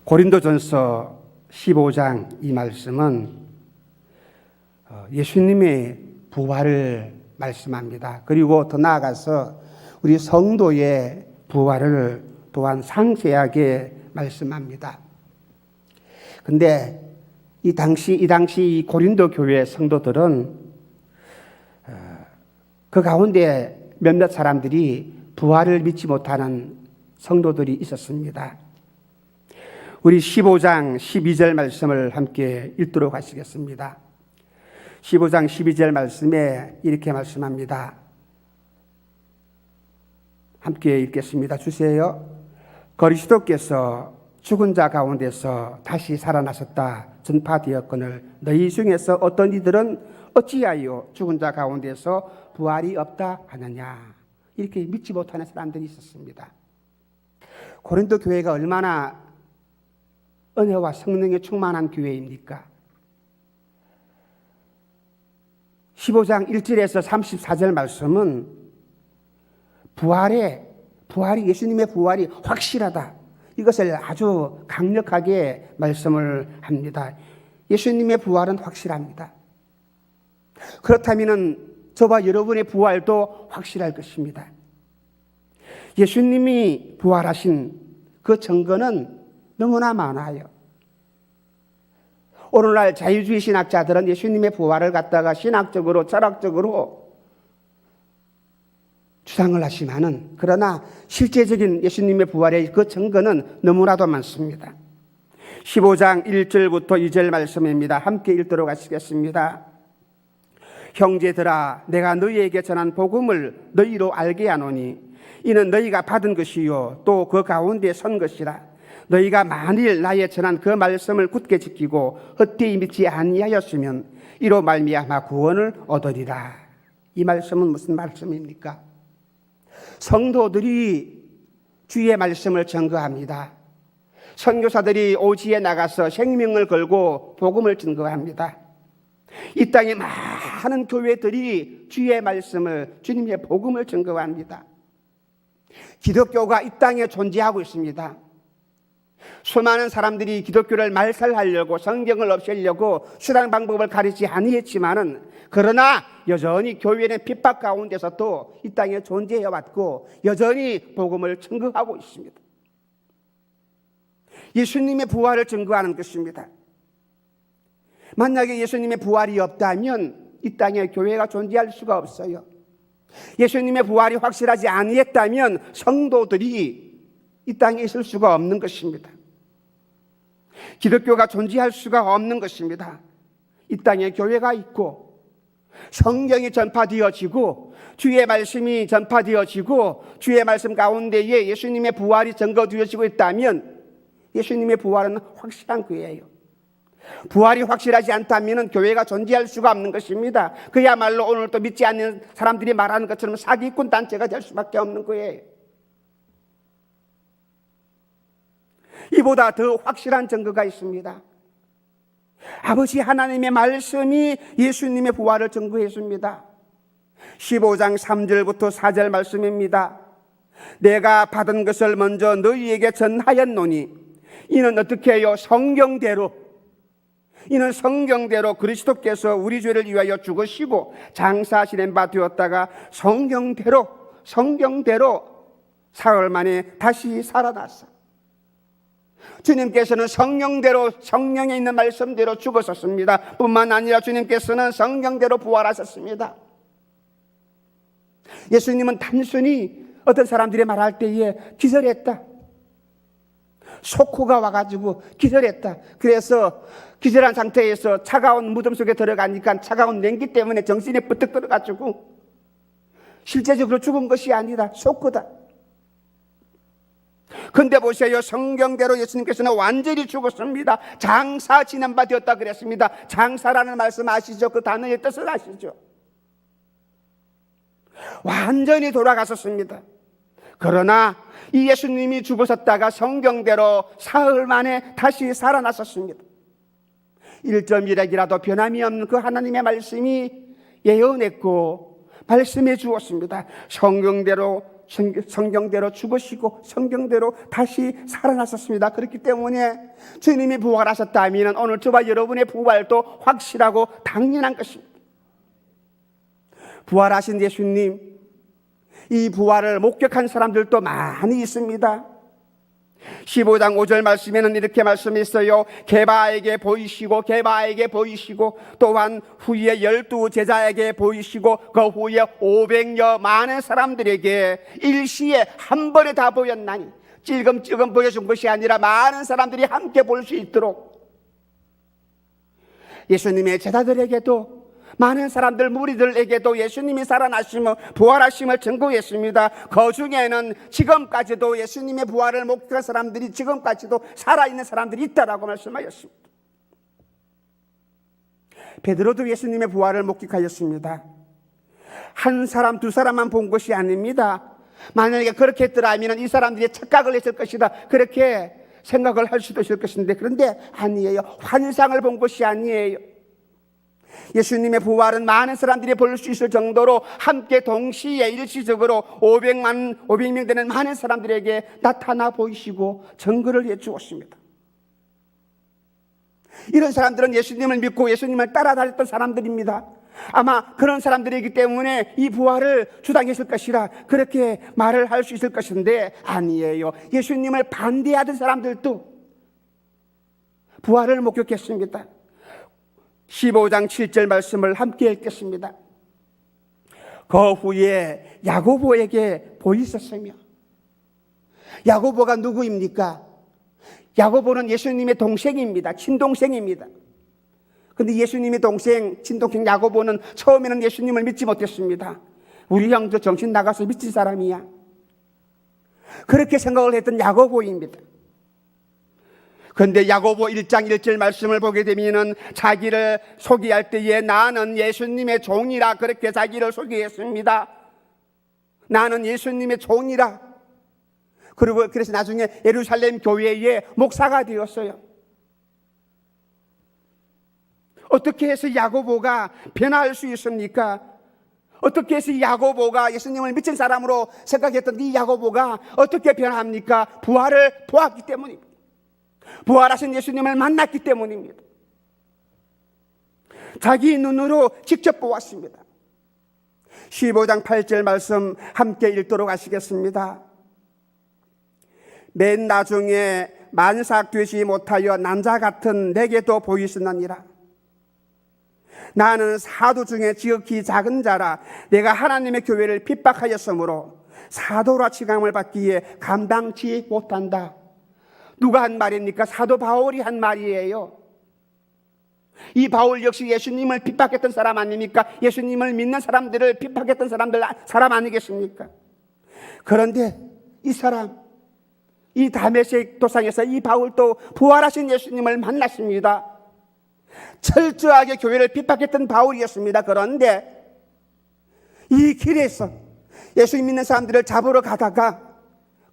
고린도전서 15장 이 말씀은 예수님의 부활을 말씀합니다. 그리고 더 나아가서 우리 성도의 부활을 또한 상세하게 말씀합니다. 근데 이 당시 고린도 교회 성도들은 그 가운데 몇몇 사람들이 부활을 믿지 못하는 성도들이 있었습니다. 우리 15장 12절 말씀을 함께 읽도록 하시겠습니다. 15장 12절 말씀에 이렇게 말씀합니다. 함께 읽겠습니다. 주세요. 그리스도께서 죽은 자 가운데서 다시 살아나셨다 전파되었거늘 너희 중에서 어떤 이들은 어찌하여 죽은 자 가운데서 부활이 없다 하느냐. 이렇게 믿지 못하는 사람들이 있었습니다. 고린도 교회가 얼마나 은혜와 성령에 충만한 교회입니까? 15장 1절에서 34절 말씀은 부활이 예수님의 부활이 확실하다. 이것을 아주 강력하게 말씀을 합니다. 예수님의 부활은 확실합니다. 그렇다면 저와 여러분의 부활도 확실할 것입니다. 예수님이 부활하신 그 증거는 너무나 많아요. 오늘날 자유주의 신학자들은 예수님의 부활을 갖다가 신학적으로 철학적으로 주장을 하지만은 그러나 실제적인 예수님의 부활의 그 증거는 너무나도 많습니다. 15장 1절부터 2절 말씀입니다. 함께 읽도록 하시겠습니다. 형제들아 내가 너희에게 전한 복음을 너희로 알게 하노니 이는 너희가 받은 것이요 또 그 가운데 선 것이라. 너희가 만일 나의 전한 그 말씀을 굳게 지키고 헛되이 믿지 아니하였으면 이로 말미암아 구원을 얻으리라. 이 말씀은 무슨 말씀입니까? 성도들이 주의 말씀을 증거합니다. 선교사들이 오지에 나가서 생명을 걸고 복음을 증거합니다. 이 땅에 많은 교회들이 주의 말씀을, 주님의 복음을 증거합니다. 기독교가 이 땅에 존재하고 있습니다. 수많은 사람들이 기독교를 말살하려고 성경을 없애려고 수단 방법을 가리지 아니했지만은 그러나 여전히 교회는 핍박 가운데서도 이 땅에 존재해왔고 여전히 복음을 증거하고 있습니다. 예수님의 부활을 증거하는 것입니다. 만약에 예수님의 부활이 없다면 이 땅에 교회가 존재할 수가 없어요. 예수님의 부활이 확실하지 아니했다면 성도들이 이 땅에 있을 수가 없는 것입니다. 기독교가 존재할 수가 없는 것입니다. 이 땅에 교회가 있고 성경이 전파되어지고 주의 말씀이 전파되어지고 주의 말씀 가운데에 예수님의 부활이 증거되어지고 있다면 예수님의 부활은 확실한 거예요. 부활이 확실하지 않다면 교회가 존재할 수가 없는 것입니다. 그야말로 오늘 또 믿지 않는 사람들이 말하는 것처럼 사기꾼 단체가 될 수밖에 없는 거예요. 이보다 더 확실한 증거가 있습니다. 아버지 하나님의 말씀이 예수님의 부활을 증거했습니다. 15장 3절부터 4절 말씀입니다. 내가 받은 것을 먼저 너희에게 전하였노니 이는 어떻게 해요? 이는 성경대로 그리스도께서 우리 죄를 위하여 죽으시고 장사하시는 바 되었다가 성경대로 사흘 만에 다시 살아났어. 주님께서는 성령대로 성령에 있는 말씀대로 죽으셨습니다. 뿐만 아니라 주님께서는 성경대로 부활하셨습니다. 예수님은 단순히 어떤 사람들이 말할 때에 기절했다. 쇼크가 와가지고 기절했다. 그래서 기절한 상태에서 차가운 무덤 속에 들어가니까 차가운 냉기 때문에 정신이 부뜩 들어가지고 실제적으로 죽은 것이 아니라 쇼크다. 근데 보세요. 성경대로 예수님께서는 완전히 죽었습니다. 장사 지낸 바 되었다 그랬습니다. 장사라는 말씀 아시죠? 그 단어의 뜻을 아시죠? 완전히 돌아가셨습니다. 그러나 이 예수님이 죽으셨다가 성경대로 사흘 만에 다시 살아나셨습니다. 1.1핵이라도 변함이 없는 그 하나님의 말씀이 예언했고 말씀해 주었습니다. 성경대로 성경대로 죽으시고 성경대로 다시 살아나셨습니다. 그렇기 때문에 주님이 부활하셨다면 오늘 저와 여러분의 부활도 확실하고 당연한 것입니다. 부활하신 예수님, 이 부활을 목격한 사람들도 많이 있습니다. 15장 5절 말씀에는 이렇게 말씀했어요. 게바에게 보이시고 또한 후에 12 제자에게 보이시고 그 후에 500여 많은 사람들에게 일시에 한 번에 다 보였나니, 찔끔찔끔 보여준 것이 아니라 많은 사람들이 함께 볼 수 있도록 예수님의 제자들에게도, 많은 사람들 무리들에게도 예수님이 살아나심을, 부활하심을 증거했습니다. 그 중에는 지금까지도 예수님의 부활을 목격한 사람들이 지금까지도 살아있는 사람들이 있다라고 말씀하셨습니다. 베드로도 예수님의 부활을 목격하였습니다. 한 사람 두 사람만 본 것이 아닙니다. 만약에 그렇게 했더라면 이 사람들이 착각을 했을 것이다, 그렇게 생각을 할 수도 있을 것인데, 그런데 아니에요. 환상을 본 것이 아니에요. 예수님의 부활은 많은 사람들이 볼 수 있을 정도로 함께 동시에 일시적으로 500명 되는 많은 사람들에게 나타나 보이시고 증거를 해주었습니다. 이런 사람들은 예수님을 믿고 예수님을 따라다녔던 사람들입니다. 아마 그런 사람들이기 때문에 이 부활을 주장했을 것이라 그렇게 말을 할 수 있을 것인데, 아니에요. 예수님을 반대하던 사람들도 부활을 목격했습니다. 15장 7절 말씀을 함께 읽겠습니다. 그 후에 야고보에게 보이셨으며, 야고보가 누구입니까? 야고보는 예수님의 동생입니다. 친동생입니다. 그런데 예수님의 동생, 친동생 야고보는 처음에는 예수님을 믿지 못했습니다. 우리 형도 정신 나가서 미친 사람이야, 그렇게 생각을 했던 야고보입니다. 그런데 야고보 1장 1절 말씀을 보게 되면은 자기를 소개할 때에 나는 예수님의 종이라 그렇게 자기를 소개했습니다. 나는 예수님의 종이라. 그리고 그래서 나중에 예루살렘 교회의 목사가 되었어요. 어떻게 해서 야고보가 변화할 수 있습니까? 어떻게 해서 야고보가 예수님을 미친 사람으로 생각했던 이 야고보가 어떻게 변합니까? 부활을 보았기 때문입니다. 부활하신 예수님을 만났기 때문입니다. 자기 눈으로 직접 보았습니다. 15장 8절 말씀 함께 읽도록 하시겠습니다. 맨 나중에 만삭되지 못하여 난자 같은 내게도 보이시느니라. 나는 사도 중에 지극히 작은 자라 내가 하나님의 교회를 핍박하였으므로 사도라 칭함을 받기에 감당치 못한다. 누가 한 말입니까? 사도 바울이 한 말이에요. 이 바울 역시 예수님을 핍박했던 사람 아닙니까? 예수님을 믿는 사람들을 핍박했던 사람 아니겠습니까? 그런데 이 사람, 이 다메섹 도상에서 이 바울도 부활하신 예수님을 만났습니다. 철저하게 교회를 핍박했던 바울이었습니다. 그런데 이 길에서 예수 믿는 사람들을 잡으러 가다가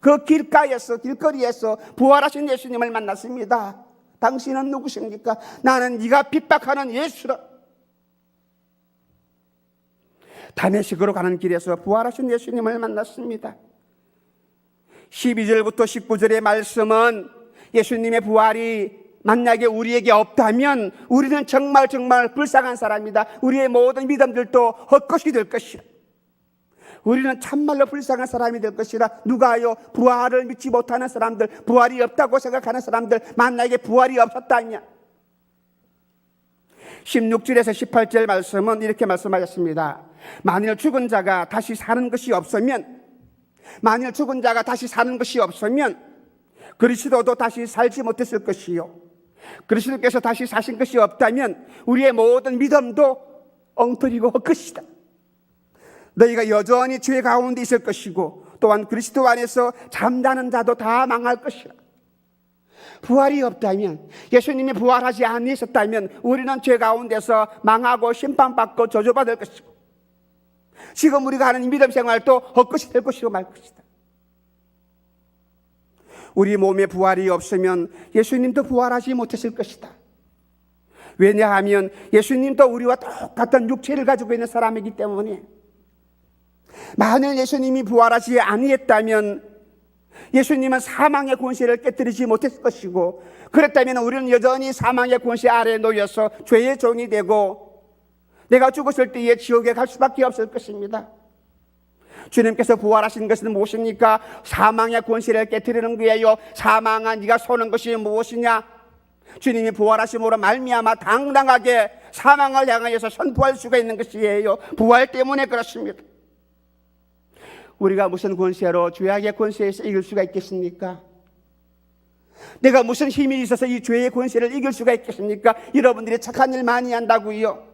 그 길거리에서 부활하신 예수님을 만났습니다. 당신은 누구십니까? 나는 네가 핍박하는 예수라. 다메섹으로 가는 길에서 부활하신 예수님을 만났습니다. 12절부터 19절의 말씀은 예수님의 부활이 만약에 우리에게 없다면 우리는 정말 불쌍한 사람이다. 우리의 모든 믿음들도 헛것이 될 것이다. 우리는 참말로 불쌍한 사람이 될 것이라. 누가요? 부활을 믿지 못하는 사람들, 부활이 없다고 생각하는 사람들, 만약에 부활이 없었다냐. 16절에서 18절 말씀은 이렇게 말씀하셨습니다. 만일 죽은 자가 다시 사는 것이 없으면 그리스도도 다시 살지 못했을 것이요, 그리스도께서 다시 사신 것이 없다면 우리의 모든 믿음도 엉터리고 헛것이다. 너희가 여전히 죄 가운데 있을 것이고 또한 그리스도 안에서 잠자는 자도 다 망할 것이라. 부활이 없다면, 예수님이 부활하지 않으셨다면 우리는 죄 가운데서 망하고 심판받고 저주받을 것이고 지금 우리가 하는 믿음 생활도 헛것이 될 것이고 말 것이다. 우리 몸에 부활이 없으면 예수님도 부활하지 못했을 것이다. 왜냐하면 예수님도 우리와 똑같은 육체를 가지고 있는 사람이기 때문에 만일 예수님이 부활하지 아니했다면 예수님은 사망의 권세를 깨뜨리지 못했을 것이고, 그랬다면 우리는 여전히 사망의 권세 아래에 놓여서 죄의 종이 되고 내가 죽었을 때에 지옥에 갈 수밖에 없을 것입니다. 주님께서 부활하신 것은 무엇입니까? 사망의 권세를 깨뜨리는 거예요. 사망아, 네가 쏘는 것이 무엇이냐? 주님이 부활하심으로 말미암아 당당하게 사망을 향하여서 선포할 수가 있는 것이에요. 부활 때문에 그렇습니다. 우리가 무슨 권세로 죄악의 권세에서 이길 수가 있겠습니까? 내가 무슨 힘이 있어서 이 죄의 권세를 이길 수가 있겠습니까? 여러분들이 착한 일 많이 한다고요,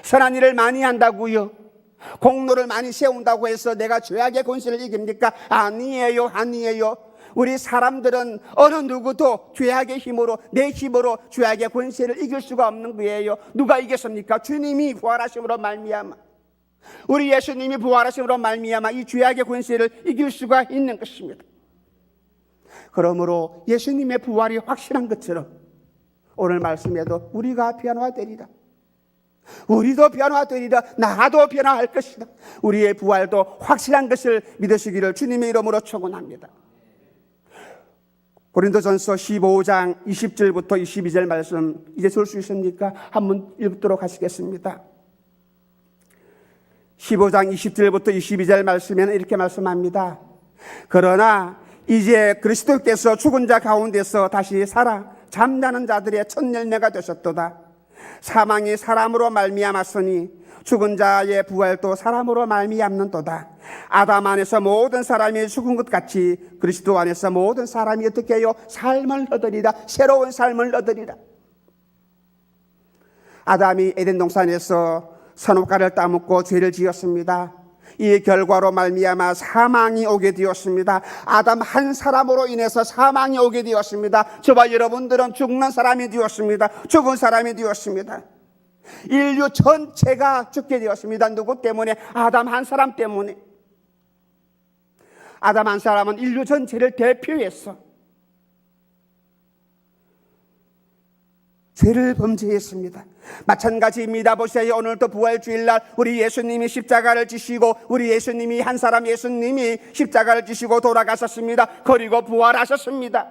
선한 일을 많이 한다고요, 공로를 많이 세운다고 해서 내가 죄악의 권세를 이깁니까? 아니에요, 아니에요. 우리 사람들은 어느 누구도 죄악의 힘으로, 내 힘으로 죄악의 권세를 이길 수가 없는 거예요. 누가 이겼습니까? 주님이 부활하심으로 말미암아, 우리 예수님이 부활하심으로 말미암아 이 죄악의 권세를 이길 수가 있는 것입니다. 그러므로 예수님의 부활이 확실한 것처럼 오늘 말씀에도 우리가 변화되리라, 우리도 변화되리라, 나도 변화할 것이다. 우리의 부활도 확실한 것을 믿으시기를 주님의 이름으로 축원합니다. 고린도전서 15장 20절부터 22절 말씀 이제 볼 수 있습니까? 한번 읽도록 하시겠습니다. 15장 20절부터 22절 말씀에는 이렇게 말씀합니다. 그러나 이제 그리스도께서 죽은 자 가운데서 다시 살아 잠자는 자들의 첫 열매가 되셨도다. 사망이 사람으로 말미암았으니 죽은 자의 부활도 사람으로 말미암는도다. 아담 안에서 모든 사람이 죽은 것 같이 그리스도 안에서 모든 사람이 어떻게 해요? 삶을 얻으리라. 새로운 삶을 얻으리라. 아담이 에덴 동산에서 선악과를 따먹고 죄를 지었습니다. 이 결과로 말미암아 사망이 오게 되었습니다. 아담 한 사람으로 인해서 사망이 오게 되었습니다. 저와 여러분들은 죽는 사람이 되었습니다. 죽은 사람이 되었습니다. 인류 전체가 죽게 되었습니다. 누구 때문에? 아담 한 사람 때문에. 아담 한 사람은 인류 전체를 대표해서 죄를 범죄했습니다. 마찬가지입니다. 보세요. 오늘도 부활주일날 우리 예수님이 십자가를 지시고, 우리 예수님이 한 사람 예수님이 십자가를 지시고 돌아가셨습니다. 그리고 부활하셨습니다.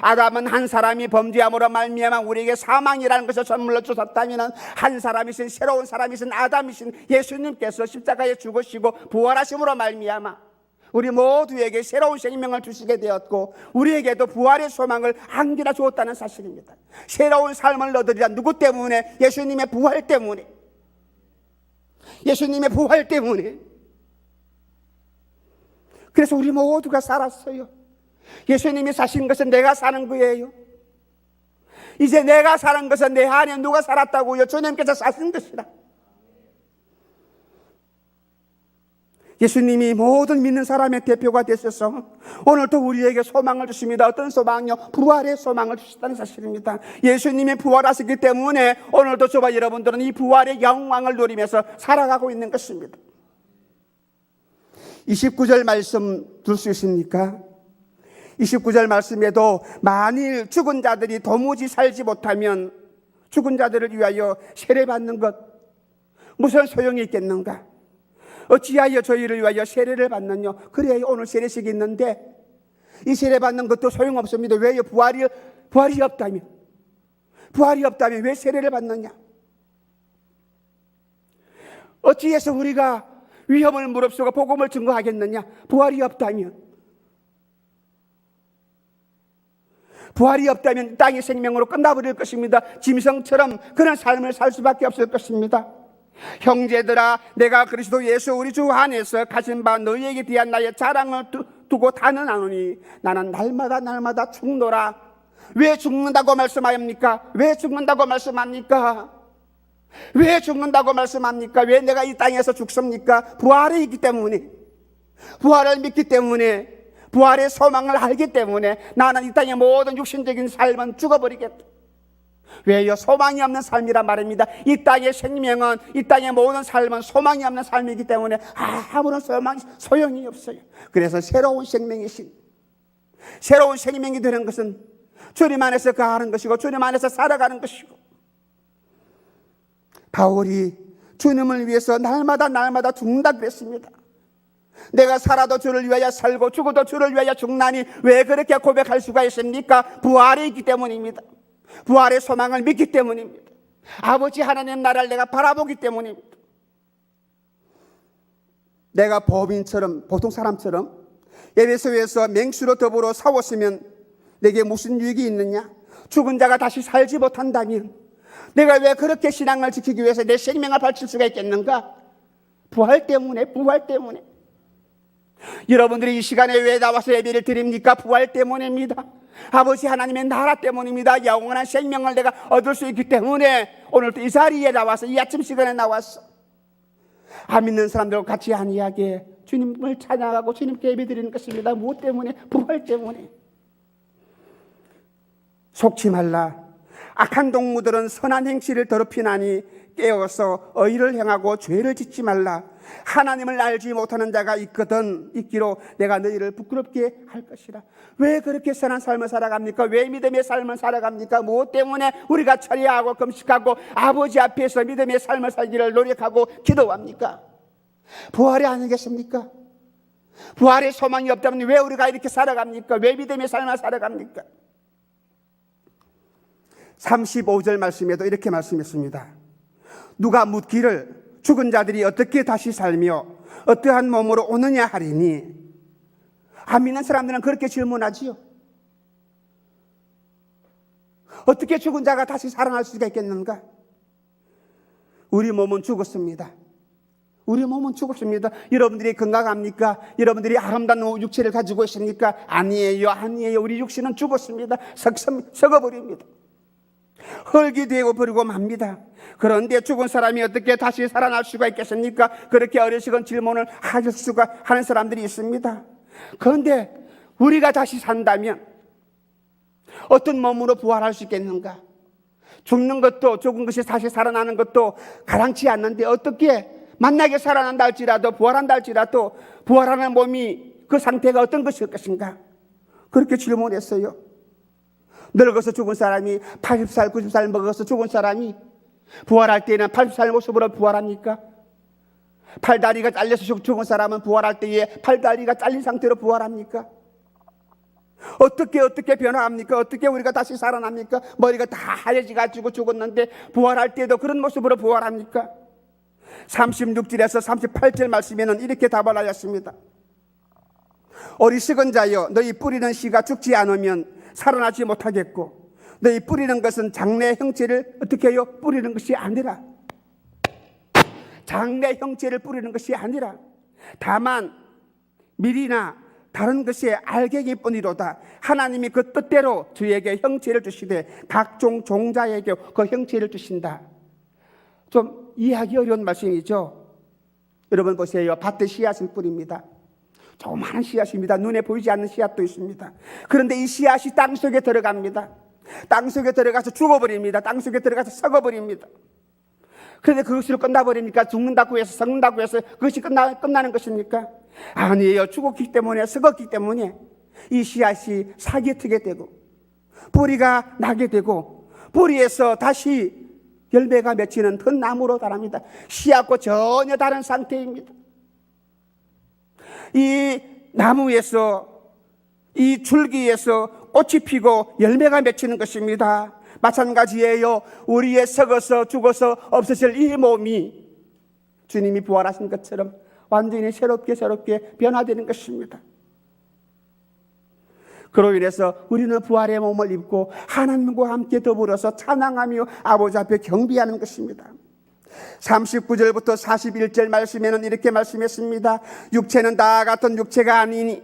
아담은 한 사람이 범죄함으로 말미암아 우리에게 사망이라는 것을 선물로 주셨다면, 한 사람이신, 새로운 사람이신 아담이신 예수님께서 십자가에 죽으시고 부활하심으로 말미암아 우리 모두에게 새로운 생명을 주시게 되었고, 우리에게도 부활의 소망을 안기라 주었다는 사실입니다. 새로운 삶을 얻으리라. 누구 때문에? 예수님의 부활 때문에. 예수님의 부활 때문에. 그래서 우리 모두가 살았어요. 예수님이 사신 것은 내가 사는 거예요. 이제 내가 사는 것은 내 안에 누가 살았다고요? 주님께서 사신 것이라. 예수님이 모든 믿는 사람의 대표가 되셔서 오늘도 우리에게 소망을 주십니다. 어떤 소망이요? 부활의 소망을 주셨다는 사실입니다. 예수님이 부활하시기 때문에 오늘도 저와 여러분들은 이 부활의 영광을 누리면서 살아가고 있는 것입니다. 29절 말씀 둘 수 있습니까? 29절 말씀에도 만일 죽은 자들이 도무지 살지 못하면 죽은 자들을 위하여 세례받는 것 무슨 소용이 있겠는가? 어찌하여 저희를 위하여 세례를 받느냐? 그래야 오늘 세례식이 있는데 이 세례 받는 것도 소용없습니다. 왜요? 부활이 없다면 왜 세례를 받느냐? 어찌해서 우리가 위험을 무릅쓰고 복음을 증거하겠느냐? 부활이 없다면 땅의 생명으로 끝나버릴 것입니다. 짐승처럼 그런 삶을 살 수밖에 없을 것입니다. 형제들아, 내가 그리스도 예수 우리 주 안에서 가진 바 너희에게 대한 나의 자랑을 두고 단언하노니 나는 날마다 죽노라. 왜 죽는다고 말씀합니까? 왜 죽는다고 말씀합니까? 왜 내가 이 땅에서 죽습니까? 부활이 있기 때문에, 부활을 믿기 때문에, 부활의 소망을 알기 때문에 나는 이 땅의 모든 육신적인 삶은 죽어버리겠다. 왜요? 소망이 없는 삶이란 말입니다. 이 땅의 생명은, 이 땅의 모든 삶은 소망이 없는 삶이기 때문에 아무런 소용이 없어요. 그래서 새로운 생명이 되는 것은 주님 안에서 거하는 것이고 주님 안에서 살아가는 것이고, 바울이 주님을 위해서 날마다 죽는다 그랬습니다. 내가 살아도 주를 위하여 살고 죽어도 주를 위하여 죽나니 왜 그렇게 고백할 수가 있습니까? 부활이 있기 때문입니다. 부활의 소망을 믿기 때문입니다. 아버지 하나님 나라를 내가 바라보기 때문입니다. 내가 법인처럼, 보통 사람처럼 에베소에서 맹수로 더불어 싸웠으면 내게 무슨 유익이 있느냐? 죽은 자가 다시 살지 못한다면 내가 왜 그렇게 신앙을 지키기 위해서 내 생명을 바칠 수가 있겠는가? 부활 때문에. 여러분들이 이 시간에 왜 나와서 예배를 드립니까? 부활 때문입니다. 아버지 하나님의 나라 때문입니다. 영원한 생명을 내가 얻을 수 있기 때문에 오늘도 이 자리에 나와서, 이 아침 시간에 나왔어. 안 믿는 사람들과 같이 안이하게 주님을 찬양하고 주님께 예배드리는 것입니다. 무엇 때문에? 부활 때문에. 속지 말라. 악한 동무들은 선한 행실을 더럽히나니 깨어서 의를 행하고 죄를 짓지 말라. 하나님을 알지 못하는 자가 있기로 내가 너희를 부끄럽게 할 것이라. 왜 그렇게 선한 삶을 살아갑니까? 왜 믿음의 삶을 살아갑니까? 무엇 때문에 우리가 철야하고 금식하고 아버지 앞에서 믿음의 삶을 살기를 노력하고 기도합니까? 부활이 아니겠습니까? 부활의 소망이 없다면 왜 우리가 이렇게 살아갑니까? 왜 믿음의 삶을 살아갑니까? 35절 말씀에도 이렇게 말씀했습니다. 누가 묻기를 죽은 자들이 어떻게 다시 살며 어떠한 몸으로 오느냐 하리니. 안 믿는 사람들은 그렇게 질문하지요. 어떻게 죽은 자가 다시 살아날 수가 있겠는가? 우리 몸은 죽었습니다. 우리 몸은 죽었습니다. 여러분들이 건강합니까? 여러분들이 아름다운 육체를 가지고 있습니까? 아니에요. 우리 육신은 죽었습니다. 썩어버립니다. 흙이 되고 버리고 맙니다. 그런데 죽은 사람이 어떻게 다시 살아날 수가 있겠습니까? 그렇게 어리석은 질문을 하는 사람들이 있습니다. 그런데 우리가 다시 산다면 어떤 몸으로 부활할 수 있겠는가? 죽는 것도, 죽은 것이 다시 살아나는 것도 가당치 않는데 어떻게 만나게 살아난다 할지라도, 부활한다 할지라도 부활하는 몸이, 그 상태가 어떤 것일 것인가? 그렇게 질문했어요. 늙어서 죽은 사람이 80살, 90살 먹어서 죽은 사람이 부활할 때에는 80살 모습으로 부활합니까? 팔다리가 잘려서 죽은 사람은 부활할 때에 팔다리가 잘린 상태로 부활합니까? 어떻게 변화합니까? 어떻게 우리가 다시 살아납니까? 머리가 다 하얘지가지고 죽었는데 부활할 때도 그런 모습으로 부활합니까? 36절에서 38절 말씀에는 이렇게 답을 하였습니다. 어리석은 자여, 너희 뿌리는 씨가 죽지 않으면 살아나지 못하겠고, 너희 뿌리는 것은 장래 형체를 어떻게 해요? 뿌리는 것이 아니라, 장래 형체를 뿌리는 것이 아니라 다만 밀이나 다른 것의 알갱이 뿐이로다. 하나님이 그 뜻대로 저에게 형체를 주시되 각종 종자에게 그 형체를 주신다. 좀 이해하기 어려운 말씀이죠. 여러분 보세요. 밭에 씨앗을 뿌립니다. 조그마한 씨앗입니다. 눈에 보이지 않는 씨앗도 있습니다. 그런데 이 씨앗이 땅속에 들어갑니다. 땅속에 들어가서 죽어버립니다. 땅속에 들어가서 썩어버립니다. 그런데 그것으로 끝나버립니까? 죽는다고 해서, 썩는다고 해서 그것이 끝나는 것입니까? 아니에요. 죽었기 때문에, 썩었기 때문에 이 씨앗이 사기에 트게 되고 뿌리가 나게 되고 뿌리에서 다시 열매가 맺히는 큰 나무로 자랍니다. 씨앗과 전혀 다른 상태입니다. 이 나무에서, 이 줄기에서 꽃이 피고 열매가 맺히는 것입니다. 마찬가지예요. 우리의 썩어서 죽어서 없어질 이 몸이 주님이 부활하신 것처럼 완전히 새롭게 변화되는 것입니다. 그로 인해서 우리는 부활의 몸을 입고 하나님과 함께 더불어서 찬양하며 아버지 앞에 경배하는 것입니다. 39절부터 41절 말씀에는 이렇게 말씀했습니다. 육체는 다 같은 육체가 아니니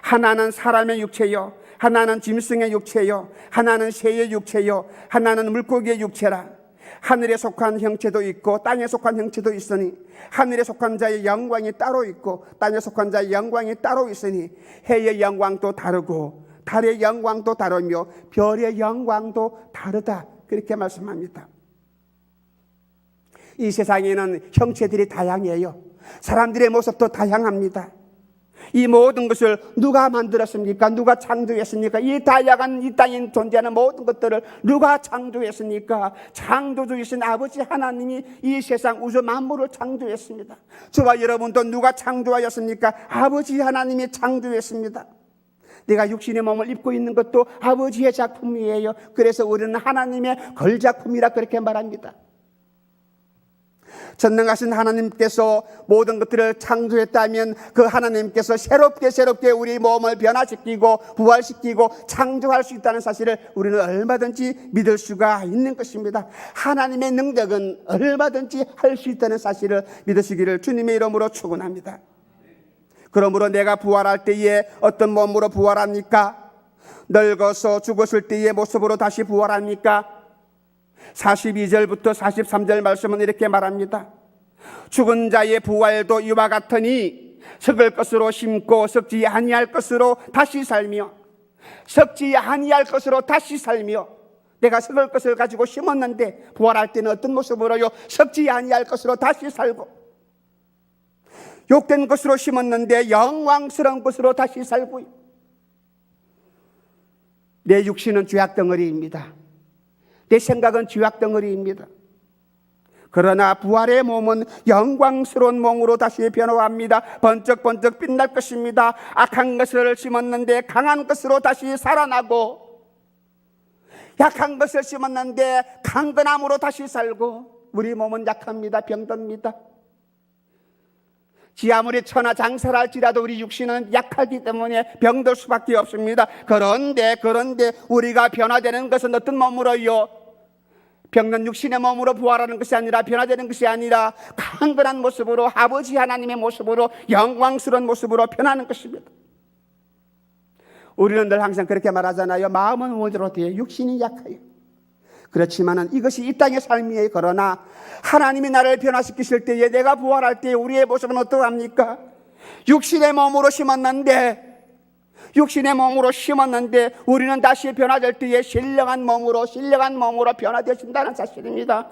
하나는 사람의 육체요, 하나는 짐승의 육체요, 하나는 새의 육체요, 하나는 물고기의 육체라. 하늘에 속한 형체도 있고 땅에 속한 형체도 있으니 하늘에 속한 자의 영광이 따로 있고 땅에 속한 자의 영광이 따로 있으니 해의 영광도 다르고 달의 영광도 다르며 별의 영광도 다르다. 그렇게 말씀합니다. 이 세상에는 형체들이 다양해요. 사람들의 모습도 다양합니다. 이 모든 것을 누가 만들었습니까? 누가 창조했습니까? 이 다양한 이 땅에 존재하는 모든 것들을 누가 창조했습니까? 창조주이신 아버지 하나님이 이 세상 우주 만물을 창조했습니다. 저와 여러분도 누가 창조하였습니까? 아버지 하나님이 창조했습니다. 내가 육신의 몸을 입고 있는 것도 아버지의 작품이에요. 그래서 우리는 하나님의 걸작품이라 그렇게 말합니다. 전능하신 하나님께서 모든 것들을 창조했다면 그 하나님께서 새롭게 우리 몸을 변화시키고 부활시키고 창조할 수 있다는 사실을 우리는 얼마든지 믿을 수가 있는 것입니다. 하나님의 능력은 얼마든지 할 수 있다는 사실을 믿으시기를 주님의 이름으로 축원합니다. 그러므로 내가 부활할 때에 어떤 몸으로 부활합니까? 늙어서 죽었을 때의 모습으로 다시 부활합니까? 42절부터 43절 말씀은 이렇게 말합니다. 죽은 자의 부활도 이와 같으니 썩을 것으로 심고 썩지 아니할 것으로 다시 살며, 썩지 아니할 것으로 다시 살며, 내가 썩을 것을 가지고 심었는데 부활할 때는 어떤 모습으로요? 썩지 아니할 것으로 다시 살고, 욕된 것으로 심었는데 영광스러운 것으로 다시 살고요. 내 육신은 죄악 덩어리입니다. 내 생각은 죄악 덩어리입니다. 그러나 부활의 몸은 영광스러운 몸으로 다시 변화합니다. 번쩍번쩍 빛날 것입니다. 악한 것을 심었는데 강한 것으로 다시 살아나고, 약한 것을 심었는데 강건함으로 다시 살고, 우리 몸은 약합니다. 병듭니다. 지 아무리 천하장사를 할지라도 우리 육신은 약하기 때문에 병들 수밖에 없습니다. 그런데 우리가 변화되는 것은 어떤 몸으로요? 병든 육신의 몸으로 부활하는 것이 아니라, 변화되는 것이 아니라 강건한 모습으로, 아버지 하나님의 모습으로, 영광스러운 모습으로 변하는 것입니다. 우리는 늘 항상 그렇게 말하잖아요. 마음은 원대로 돼, 육신이 약해요. 그렇지만은 이것이 이 땅의 삶이에요. 그러나 하나님이 나를 변화시키실 때에, 내가 부활할 때에 우리의 모습은 어떠합니까? 육신의 몸으로 심었는데 우리는 다시 변화될 때에 신령한 몸으로 변화되신다는 사실입니다.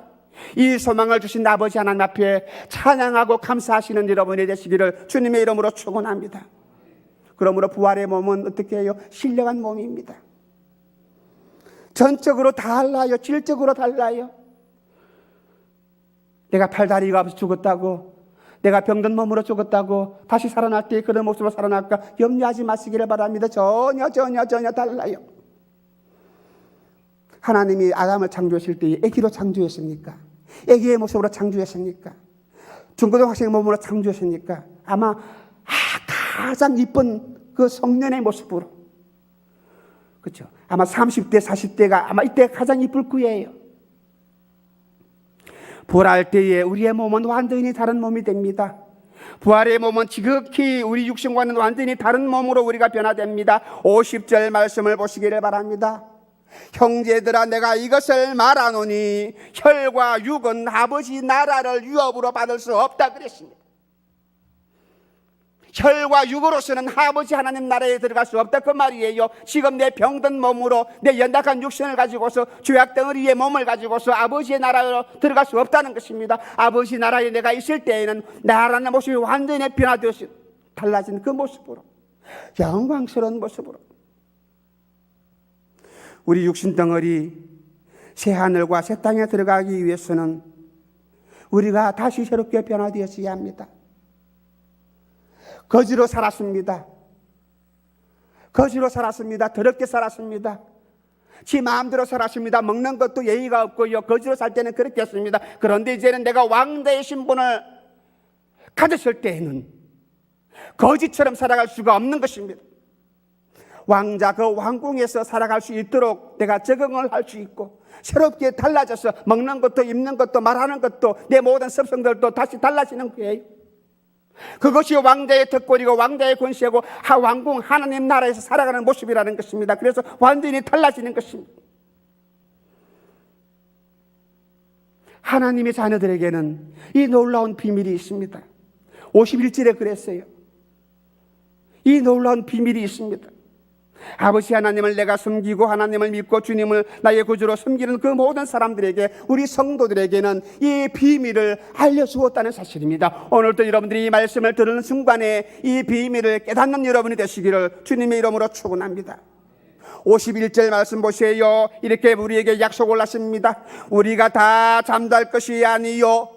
이 소망을 주신 아버지 하나님 앞에 찬양하고 감사하시는 여러분이 되시기를 주님의 이름으로 축원합니다. 그러므로 부활의 몸은 어떻게 해요? 신령한 몸입니다. 전적으로 달라요. 질적으로 달라요. 내가 팔다리가 없어 죽었다고, 내가 병든 몸으로 죽었다고 다시 살아날 때 그런 모습으로 살아날까 염려하지 마시기를 바랍니다. 전혀 달라요. 하나님이 아담을 창조하실 때 애기로 창조했습니까? 애기의 모습으로 창조했습니까? 중고등학생 몸으로 창조했습니까? 아마 가장 이쁜 그 성년의 모습으로, 그렇죠? 아마 30대 40대가 아마 이때 가장 이쁠 거예요. 부활할 때에 우리의 몸은 완전히 다른 몸이 됩니다. 부활의 몸은 지극히 우리 육신과는 완전히 다른 몸으로 우리가 변화됩니다. 50절 말씀을 보시기를 바랍니다. 형제들아, 내가 이것을 말하노니 혈과 육은 아버지 나라를 유업으로 받을 수 없다 그랬습니다. 혈과 육으로서는 아버지 하나님 나라에 들어갈 수 없다 그 말이에요. 지금 내 병든 몸으로, 내 연약한 육신을 가지고서, 죄악 덩어리의 몸을 가지고서 아버지의 나라로 들어갈 수 없다는 것입니다. 아버지 나라에 내가 있을 때에는 나라는 모습이 완전히 변화되어서 달라진 그 모습으로, 영광스러운 모습으로, 우리 육신 덩어리 새 하늘과 새 땅에 들어가기 위해서는 우리가 다시 새롭게 변화되어야 합니다. 거지로 살았습니다. 더럽게 살았습니다. 지 마음대로 살았습니다. 먹는 것도 예의가 없고요. 거지로 살 때는 그렇게 했습니다. 그런데 이제는 내가 왕자의 신분을 가졌을 때에는 거지처럼 살아갈 수가 없는 것입니다. 왕자 그 왕궁에서 살아갈 수 있도록 내가 적응을 할 수 있고, 새롭게 달라져서 먹는 것도 입는 것도 말하는 것도 내 모든 습성들도 다시 달라지는 거예요. 그것이 왕자의 덕권이고 왕자의 권세고 왕궁 하나님 나라에서 살아가는 모습이라는 것입니다. 그래서 완전히 달라지는 것입니다. 하나님의 자녀들에게는 이 놀라운 비밀이 있습니다. 51절에 그랬어요. 이 놀라운 비밀이 있습니다. 아버지 하나님을 내가 섬기고 하나님을 믿고 주님을 나의 구주로 섬기는 그 모든 사람들에게, 우리 성도들에게는 이 비밀을 알려주었다는 사실입니다. 오늘도 여러분들이 이 말씀을 들은 순간에 이 비밀을 깨닫는 여러분이 되시기를 주님의 이름으로 축원합니다. 51절 말씀 보세요. 이렇게 우리에게 약속을 하십니다. 우리가 다 잠잘 것이 아니요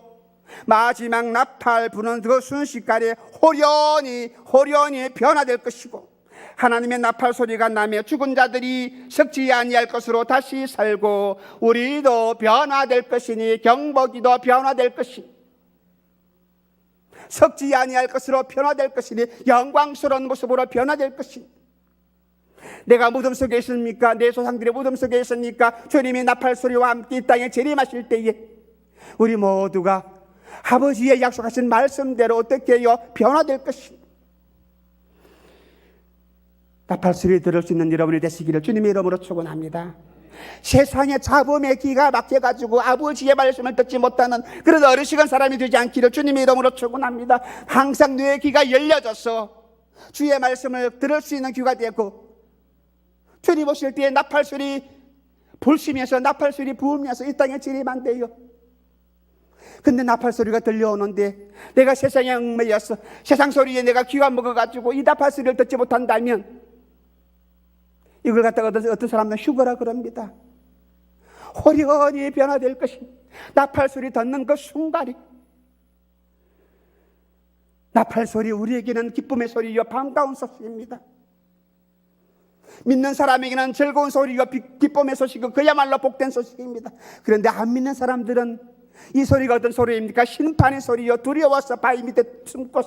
마지막 나팔 부는 그 순식간에 호련히 변화될 것이고, 하나님의 나팔 소리가 나며 죽은 자들이 썩지 아니할 것으로 다시 살고 우리도 변화될 것이니, 경복이도 변화될 것이니, 썩지 아니할 것으로 변화될 것이니, 영광스러운 모습으로 변화될 것이니. 내가 무덤 속에 있습니까? 내 조상들이 무덤 속에 있습니까? 주님이 나팔 소리와 함께 이 땅에 재림하실 때에 우리 모두가 아버지의 약속하신 말씀대로 어떻게 해요? 변화될 것입니다. 나팔 소리 들을 수 있는 여러분이 되시기를 주님의 이름으로 축원합니다. 세상의 잡음에 기가 막혀가지고 아버지의 말씀을 듣지 못하는 그런 어리석은 사람이 되지 않기를 주님의 이름으로 축원합니다. 항상 뇌의 귀가 열려져서 주의 말씀을 들을 수 있는 귀가 되고, 주님 오실 때에 나팔 소리 불시면서 나팔 소리 부으면서 이 땅에 재림한대요. 근데 나팔 소리가 들려오는데 내가 세상에 얽매여서 세상 소리에 내가 귀가 먹어가지고 이 나팔 소리를 듣지 못한다면, 이걸 갖다가 어떤 사람은 휴거라 그럽니다. 호련히 변화될 것입니다. 나팔 소리 듣는 그 순간이, 나팔 소리 우리에게는 기쁨의 소리요 반가운 소식입니다. 믿는 사람에게는 즐거운 소리요 기쁨의 소식이고 그야말로 복된 소식입니다. 그런데 안 믿는 사람들은 이 소리가 어떤 소리입니까? 심판의 소리요, 두려워서 바위 밑에 숨고.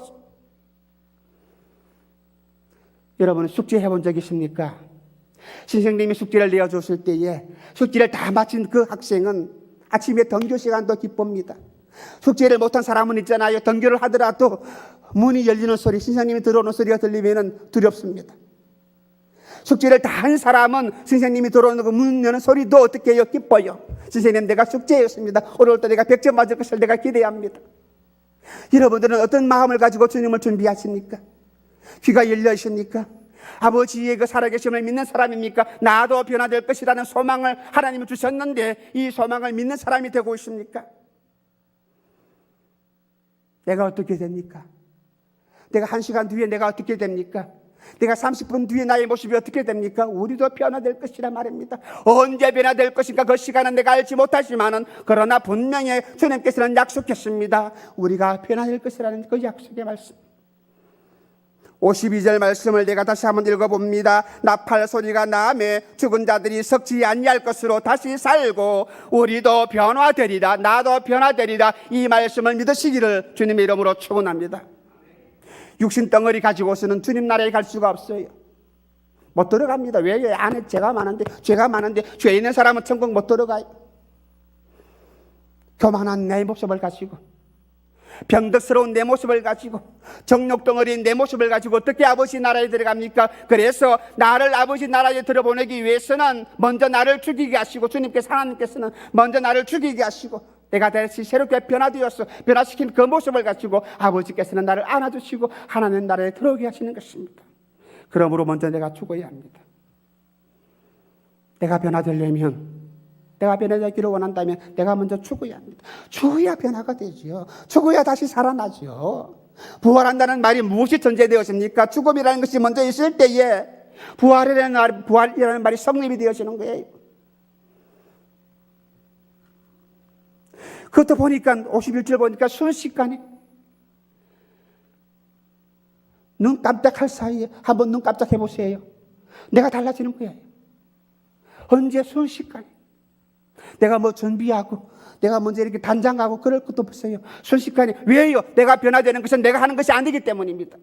여러분은 숙제 해본 적 있습니까? 선생님이 숙제를 내어줬을 때에 숙제를 다 마친 그 학생은 아침에 등교 시간도 기쁩니다. 숙제를 못한 사람은 있잖아요. 등교를 하더라도 문이 열리는 소리, 선생님이 들어오는 소리가 들리면 두렵습니다. 숙제를 다 한 사람은 선생님이 들어오는 그 문 여는 소리도 어떻게 해요? 기뻐요. 선생님, 내가 숙제였습니다. 오늘부터 내가 100점 맞을 것을 내가 기대합니다. 여러분들은 어떤 마음을 가지고 주님을 준비하십니까? 귀가 열려 있습니까? 아버지의 그 살아계심을 믿는 사람입니까? 나도 변화될 것이라는 소망을 하나님이 주셨는데 이 소망을 믿는 사람이 되고 있습니까? 내가 어떻게 됩니까? 내가 1시간 뒤에 내가 어떻게 됩니까? 내가 30분 뒤에 나의 모습이 어떻게 됩니까? 우리도 변화될 것이라 말입니다. 언제 변화될 것인가 그 시간은 내가 알지 못하지만은, 그러나 분명히 주님께서는 약속했습니다. 우리가 변화될 것이라는 그 약속의 말씀. 52절 말씀을 내가 다시 한번 읽어봅니다. 나팔 소리가 나매 죽은 자들이 썩지 아니할 것으로 다시 살고 우리도 변화되리라, 나도 변화되리라. 이 말씀을 믿으시기를 주님의 이름으로 축원합니다. 육신 덩어리 가지고서는 주님 나라에 갈 수가 없어요. 못 들어갑니다. 왜? 안에 죄가 많은데 죄 있는 사람은 천국 못 들어가요. 교만한 내 모습을 가지고, 병덕스러운 내 모습을 가지고, 정욕덩어리인 내 모습을 가지고 어떻게 아버지 나라에 들어갑니까? 그래서 나를 아버지 나라에 들어보내기 위해서는 먼저 나를 죽이게 하시고, 주님께서 하나님께서는 먼저 나를 죽이게 하시고, 내가 다시 새롭게 변화되었어 변화시킨 그 모습을 가지고 아버지께서는 나를 안아주시고 하나님 나라에 들어오게 하시는 것입니다. 그러므로 먼저 내가 죽어야 합니다. 내가 변화되려면, 내가 변화되기를 원한다면 내가 먼저 죽어야 합니다. 죽어야 변화가 되죠. 죽어야 다시 살아나죠. 부활한다는 말이 무엇이 전제되었습니까? 죽음이라는 것이 먼저 있을 때에 부활이라는 말이 성립이 되어지는 거예요. 그것도 보니까 51절 보니까 순식간에, 눈 깜짝할 사이에 한번 눈 깜짝해 보세요. 내가 달라지는 거예요. 언제? 순식간에. 내가 뭐 준비하고 내가 먼저 이렇게 단장하고 그럴 것도 없어요. 순식간에. 왜요? 내가 변화되는 것은 내가 하는 것이 아니기 때문입니다.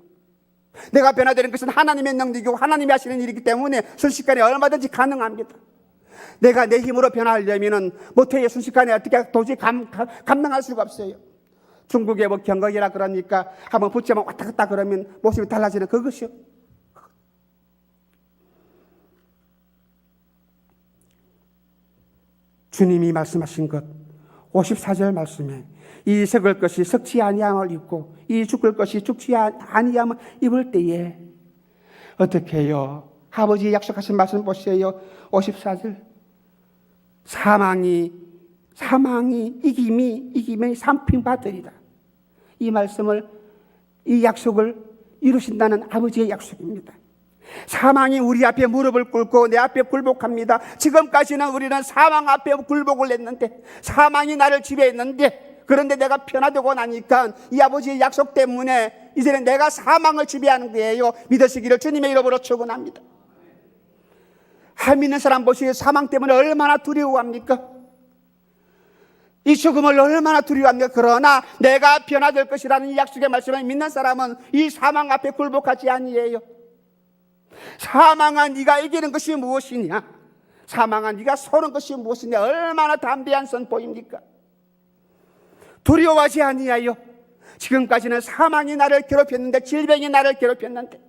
내가 변화되는 것은 하나님의 능력이고 하나님이 하시는 일이기 때문에 순식간에 얼마든지 가능합니다. 내가 내 힘으로 변화하려면 못해요. 순식간에 어떻게 도저히 감당할 수가 없어요. 중국의 뭐 경거기라 그러니까 한번 붙이면 왔다 갔다 그러면 모습이 달라지는 그것이요. 주님이 말씀하신 것 54절 말씀에 이 썩을 것이 썩지 아니함을 입고 이 죽을 것이 죽지 아니함을 입을 때에 어떻게 해요? 아버지의 약속하신 말씀 보세요. 54절. 사망이 이김의 상품받으리라. 이 말씀을, 이 약속을 이루신다는 아버지의 약속입니다. 사망이 우리 앞에 무릎을 꿇고 내 앞에 굴복합니다. 지금까지는 우리는 사망 앞에 굴복을 했는데, 사망이 나를 지배했는데, 그런데 내가 변화되고 나니까 이 아버지의 약속 때문에 이제는 내가 사망을 지배하는 거예요. 믿으시기를 주님의 이름으로 축원합니다. 안 믿는 사람 보시기에 사망 때문에 얼마나 두려워합니까? 이 죽음을 얼마나 두려워합니까? 그러나 내가 변화될 것이라는 이 약속의 말씀을 믿는 사람은 이 사망 앞에 굴복하지 아니에요. 사망아 네가 이기는 것이 무엇이냐? 사망아 네가 서는 것이 무엇이냐? 얼마나 담대한 선포입니까? 두려워하지 아니하여. 지금까지는 사망이 나를 괴롭혔는데, 질병이 나를 괴롭혔는데,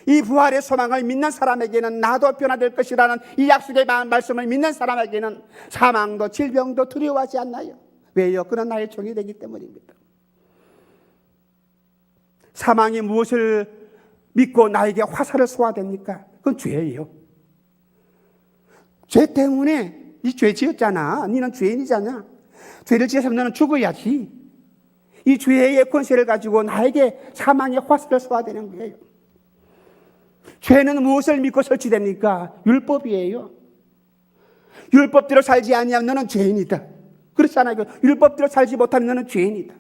이 부활의 소망을 믿는 사람에게는 나도 변화될 것이라는 이 약속의 말씀을 믿는 사람에게는 사망도 질병도 두려워하지 않나요? 왜요? 그런 나의 종이 되기 때문입니다. 사망이 무엇을 믿고 나에게 화살을 쏘아댑니까? 그건 죄예요. 죄 때문에 이 죄 지었잖아. 너는 죄인이잖아. 죄를 지어서 너는 죽어야지. 이 죄의 권세를 가지고 나에게 사망의 화살을 쏘아대는 거예요. 죄는 무엇을 믿고 설치됩니까? 율법이에요. 율법대로 살지 아니하면 너는 죄인이다. 그렇잖아요. 율법대로 살지 못하면 너는 죄인이다.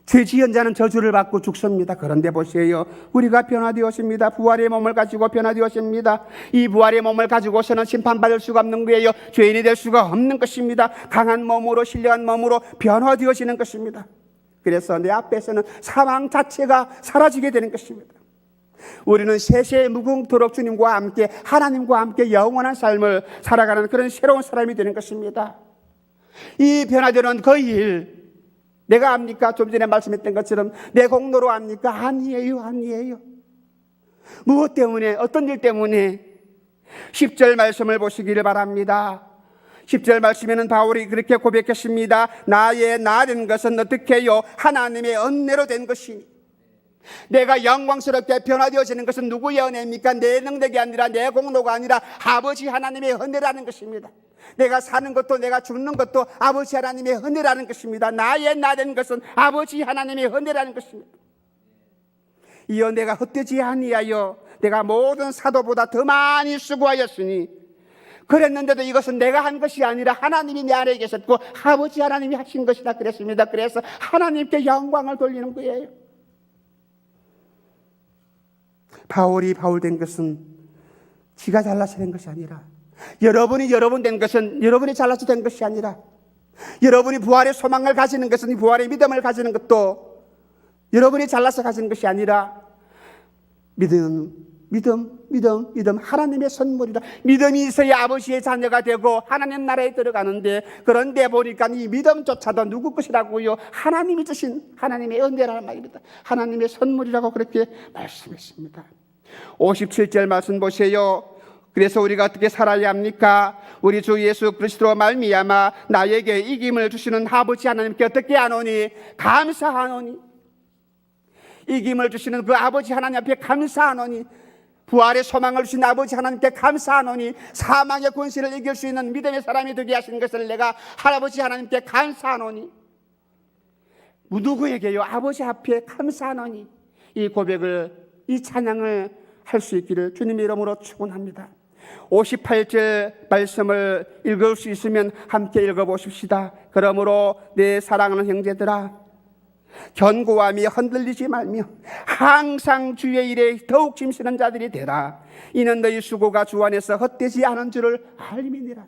죄 지은 자는 저주를 받고 죽습니다. 그런데 보세요. 우리가 변화되었습니다. 부활의 몸을 가지고 변화되었습니다. 이 부활의 몸을 가지고서는 심판받을 수가 없는 거예요. 죄인이 될 수가 없는 것입니다. 강한 몸으로, 신령한 몸으로 변화되어지는 것입니다. 그래서 내 앞에서는 사망 자체가 사라지게 되는 것입니다. 우리는 세세 무궁토록 주님과 함께, 하나님과 함께 영원한 삶을 살아가는 그런 새로운 사람이 되는 것입니다. 이 변화되는 그 일, 내가 압니까? 좀 전에 말씀했던 것처럼 내 공로로 압니까? 아니에요. 무엇 때문에? 어떤 일 때문에? 10절 말씀을 보시기를 바랍니다. 10절 말씀에는 바울이 그렇게 고백했습니다. 나의 나된 것은 어떻게 해요? 하나님의 은혜로 된 것이니. 내가 영광스럽게 변화되어지는 것은 누구의 은혜입니까? 내 능력이 아니라, 내 공로가 아니라 아버지 하나님의 은혜라는 것입니다. 내가 사는 것도 내가 죽는 것도 아버지 하나님의 은혜라는 것입니다. 나의 나된 것은 아버지 하나님의 은혜라는 것입니다. 이 은혜가 헛되지 아니하여 내가 모든 사도보다 더 많이 수고하였으니, 그랬는데도 이것은 내가 한 것이 아니라 하나님이 내 안에 계셨고 아버지 하나님이 하신 것이다 그랬습니다. 그래서 하나님께 영광을 돌리는 거예요. 바울이 바울 된 것은 지가 잘나서 된 것이 아니라, 여러분이 여러분 된 것은 여러분이 잘나서 된 것이 아니라, 여러분이 부활의 소망을 가지는 것은, 부활의 믿음을 가지는 것도 여러분이 잘나서 가지는 것이 아니라 믿음, 하나님의 선물이다. 믿음이 있어야 아버지의 자녀가 되고 하나님 나라에 들어가는데, 그런데 보니까 이 믿음조차도 누구 것이라고요? 하나님이 주신 하나님의 은혜라는 말입니다. 하나님의 선물이라고 그렇게 말씀했습니다. 57절 말씀 보세요. 그래서 우리가 어떻게 살아야 합니까? 우리 주 예수 그리스도로 말미암아 나에게 이김을 주시는 아버지 하나님께 어떻게 하노니? 감사하노니. 이김을 주시는 그 아버지 하나님 앞에 감사하노니. 부활의 소망을 주신 아버지 하나님께 감사하노니. 사망의 권세를 이길 수 있는 믿음의 사람이 되게 하신 것을 내가 할아버지 하나님께 감사하노니. 누구에게요? 아버지 앞에 감사하노니. 이 고백을, 이 찬양을 할 수 있기를 주님의 이름으로 축원합니다. 58절 말씀을 읽을 수 있으면 함께 읽어보십시다. 그러므로 내 사랑하는 형제들아, 견고함이 흔들리지 말며 항상 주의 일에 더욱 힘쓰는 자들이 되라. 이는 너희 수고가 주 안에서 헛되지 않은 줄을 알미니라.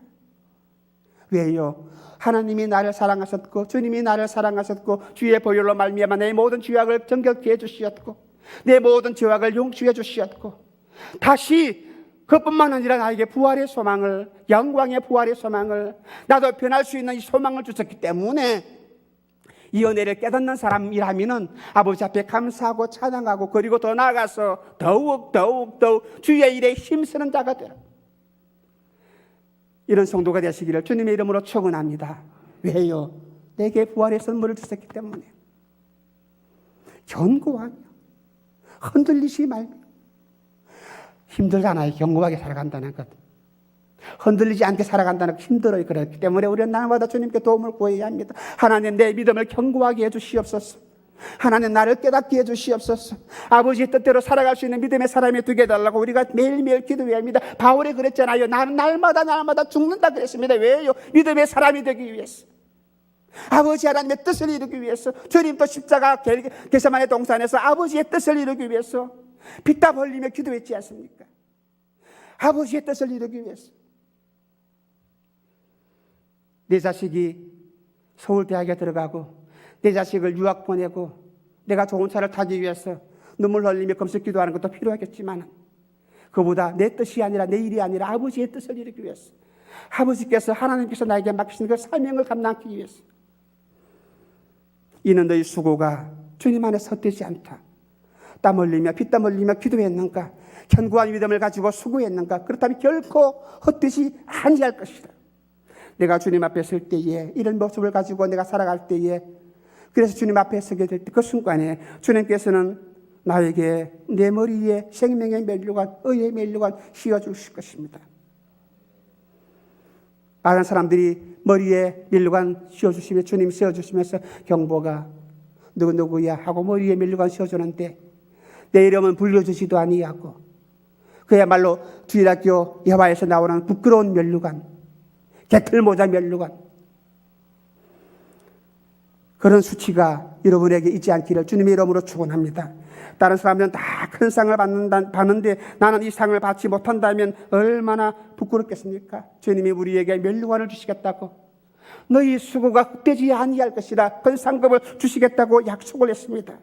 왜요? 하나님이 나를 사랑하셨고, 주님이 나를 사랑하셨고, 주의 보혈로 말미암아 내 모든 죄악을 정결케 해주시었고, 내 모든 죄악을 용서해 주시었고, 다시 그뿐만 아니라 나에게 부활의 소망을, 영광의 부활의 소망을, 나도 변할 수 있는 이 소망을 주셨기 때문에 이 은혜를 깨닫는 사람이라면 아버지 앞에 감사하고 찬양하고, 그리고 더 나아가서 더욱 주의 일에 힘쓰는 자가 되라. 이런 성도가 되시기를 주님의 이름으로 축원합니다. 왜요? 내게 부활의 선물을 주셨기 때문에. 견고하며 흔들리지 말고. 힘들잖아요. 견고하게 살아간다는 것. 흔들리지 않게 살아간다는 것 힘들어요. 그렇기 때문에 우리는 날마다 주님께 도움을 구해야 합니다. 하나님, 내 믿음을 견고하게 해주시옵소서. 하나님, 나를 깨닫게 해주시옵소서. 아버지의 뜻대로 살아갈 수 있는 믿음의 사람이 되게 해달라고 우리가 매일매일 기도해야 합니다. 바울이 그랬잖아요. 나는 날마다 죽는다 그랬습니다. 왜요? 믿음의 사람이 되기 위해서. 아버지 하나님의 뜻을 이루기 위해서. 주님도 십자가 겟세마네 동산에서 아버지의 뜻을 이루기 위해서 피땀 흘리며 기도했지 않습니까? 아버지의 뜻을 이루기 위해서. 내 자식이 서울대학에 들어가고 내 자식을 유학 보내고 내가 좋은 차를 타기 위해서 눈물 흘리며 금식 기도하는 것도 필요하겠지만, 그보다 내 뜻이 아니라 내 일이 아니라 아버지의 뜻을 이루기 위해서, 아버지께서 하나님께서 나에게 맡기신 그 사명을 감당하기 위해서, 이는 너희 수고가 주님 안에 헛되지 않다. 땀 흘리며 피땀 흘리며 기도했는가? 견고한 믿음을 가지고 수고했는가? 그렇다면 결코 헛되지 아니할 것이다. 내가 주님 앞에 설 때에, 이런 모습을 가지고 내가 살아갈 때에, 그래서 주님 앞에 서게 될 때 그 순간에 주님께서는 나에게 내 머리에 생명의 면류관, 의의 면류관 씌워주실 것입니다. 많은 사람들이 머리에 면류관 씌워주시며 주님 씌워주시면서 경보가 누구누구야 하고 머리에 면류관 씌워주는데 내 이름은 불려주지도 아니하고, 그야말로 주일학교 여화에서 나오는 부끄러운 면류관, 개털모자 면류관, 그런 수치가 여러분에게 있지 않기를 주님의 이름으로 축원합니다. 다른 사람들은 다 큰 상을 받는데 나는 이 상을 받지 못한다면 얼마나 부끄럽겠습니까? 주님이 우리에게 면류관을 주시겠다고, 너희 수고가 헛되지 아니할 것이라 큰 상급을 주시겠다고 약속을 했습니다.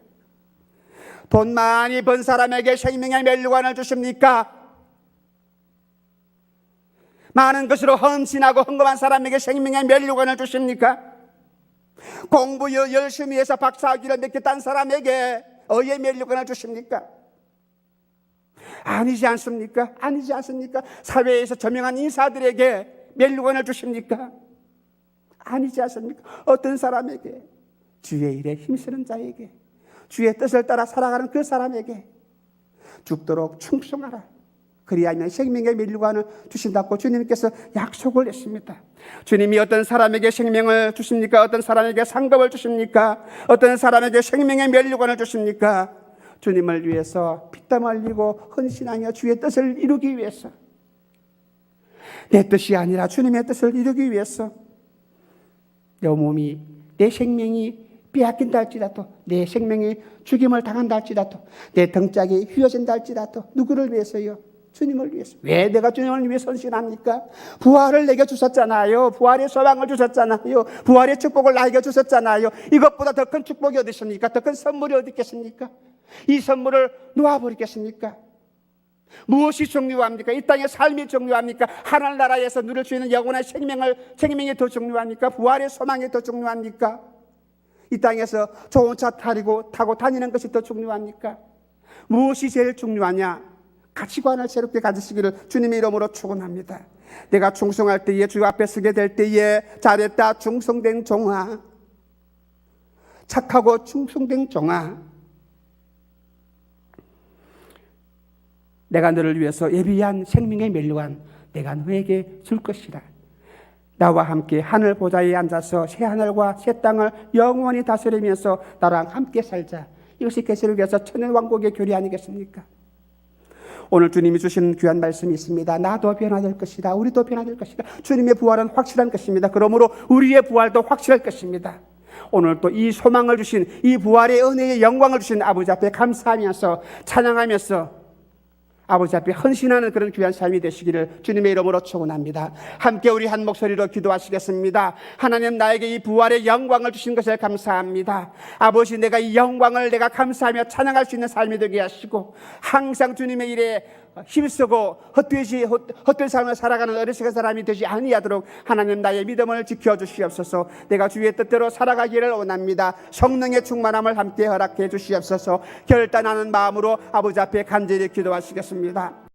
돈 많이 번 사람에게 생명의 면류관을 주십니까? 많은 것으로 헌신하고 헌금한 사람에게 생명의 면류관을 주십니까? 공부 열심히 해서 박사학위를 몇 개 딴 사람에게 의의 면류관을 주십니까? 아니지 않습니까? 아니지 않습니까? 사회에서 저명한 인사들에게 면류관을 주십니까? 아니지 않습니까? 어떤 사람에게, 주의 일에 힘쓰는 자에게, 주의 뜻을 따라 살아가는 그 사람에게 죽도록 충성하라, 그리하면 생명의 면류관을 주신다고 주님께서 약속을 했습니다. 주님이 어떤 사람에게 생명을 주십니까? 어떤 사람에게 상급을 주십니까? 어떤 사람에게 생명의 면류관을 주십니까? 주님을 위해서 피땀 흘리고 헌신하며 주의 뜻을 이루기 위해서, 내 뜻이 아니라 주님의 뜻을 이루기 위해서, 내 몸이, 내 생명이 빼앗긴다 할지라도, 내 생명이 죽임을 당한다 할지라도, 내 등짝이 휘어진다 할지라도, 누구를 위해서요? 주님을 위해서. 왜 내가 주님을 위해 헌신합니까? 부활을 내게 주셨잖아요. 부활의 소망을 주셨잖아요. 부활의 축복을 나에게 주셨잖아요. 이것보다 더 큰 축복이 어디 있습니까? 더 큰 선물이 어디 있겠습니까? 이 선물을 놓아버리겠습니까? 무엇이 중요합니까? 이 땅의 삶이 중요합니까? 하늘나라에서 누릴 수 있는 영원한 생명이 더 중요합니까? 부활의 소망이 더 중요합니까? 이 땅에서 좋은 차 타고 다니는 것이 더 중요합니까? 무엇이 제일 중요하냐? 가치관을 새롭게 가지시기를 주님의 이름으로 축원합니다. 내가 충성할 때에, 주 앞에 서게 될 때에, 잘했다 충성된 종아, 착하고 충성된 종아, 내가 너를 위해서 예비한 생명의 면류관 내가 너에게 줄 것이라. 나와 함께 하늘 보좌에 앉아서 새 하늘과 새 땅을 영원히 다스리면서 나랑 함께 살자. 이것이 계시록에서 천년 왕국의 교리 아니겠습니까? 오늘 주님이 주신 귀한 말씀이 있습니다. 나도 변화될 것이다. 우리도 변화될 것이다. 주님의 부활은 확실한 것입니다. 그러므로 우리의 부활도 확실할 것입니다. 오늘 또 이 소망을 주신, 이 부활의 은혜의 영광을 주신 아버지 앞에 감사하면서 찬양하면서 아버지 앞에 헌신하는 그런 귀한 삶이 되시기를 주님의 이름으로 축원합니다. 함께 우리 한 목소리로 기도하시겠습니다. 하나님, 나에게 이 부활의 영광을 주신 것을 감사합니다. 아버지, 내가 이 영광을 내가 감사하며 찬양할 수 있는 삶이 되게 하시고, 항상 주님의 일에 힘쓰고 헛된 삶을 살아가는 어리석은 사람이 되지 아니하도록 하나님, 나의 믿음을 지켜주시옵소서. 내가 주의 뜻대로 살아가기를 원합니다. 성령의 충만함을 함께 허락해 주시옵소서. 결단하는 마음으로 아버지 앞에 간절히 기도하시겠습니다.